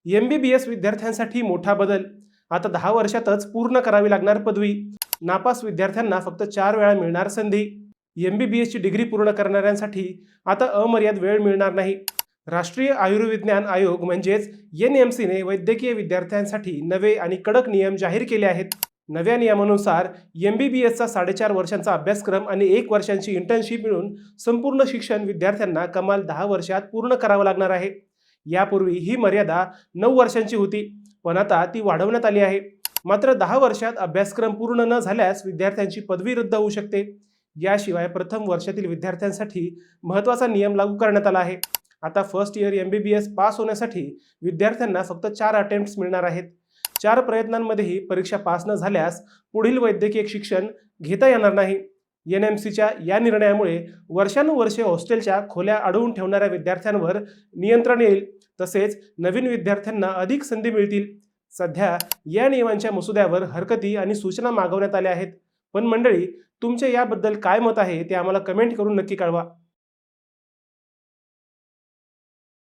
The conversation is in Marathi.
MBBS विद्यार्थ्यांसाठी मोठा बदल. आता 10 वर्षातच पूर्ण करावी लागणार पदवी. नापास विद्यार्थ्यांना फक्त 4 वेळा मिळणार संधी. MBBS ची डिग्री पूर्ण करणाऱ्यांसाठी आता अमर्याद वेळ मिळणार नाही. राष्ट्रीय आयुर्विज्ञान आयोग म्हणजेच NMC ने वैद्यकीय विद्यार्थ्यांसाठी नवे आणि कडक नियम जाहीर केले आहेत. नव्या नियमानुसार MBBSचा 4.5 वर्षांचा अभ्यासक्रम आणि 1 वर्षांची इंटर्नशिप मिळून संपूर्ण शिक्षण विद्यार्थ्यांना कमाल 10 वर्षात पूर्ण करावं लागणार आहे. यापूर्वी ही मर्यादा 9 वर्षांची होती, पण आता ती वाढवण्यात आली आहे. मात्र 10 वर्षात अभ्यासक्रम पूर्ण न झाल्यास विद्यार्थ्यांची पदवी रद्द होऊ शकते. याशिवाय प्रथम वर्षातील विद्यार्थ्यांसाठी महत्त्वाचा नियम लागू करण्यात आला आहे. आता फर्स्ट इयर MBBS पास होण्यासाठी विद्यार्थ्यांना फक्त 4 अटेम्प्ट्स मिळणार आहेत. 4 प्रयत्नांमध्येही परीक्षा पास न झाल्यास पुढील वैद्यकीय शिक्षण घेता येणार नाही. NMCच्या या निर्णयामुळे वर्षानुवर्षे हॉस्टेलच्या खोल्या अडवून ठेवणाऱ्या विद्यार्थ्यांवर नियंत्रण येईल. तसेच नवीन विद्यार्थ्यांना अधिक संधी मिळतील. सध्या या नियमांच्या मसुद्यावर हरकती आणि सूचना मागवण्यात आल्या आहेत. पण मंडळी, तुमचे याबद्दल काय मत आहे ते आम्हाला कमेंट करून नक्की कळवा.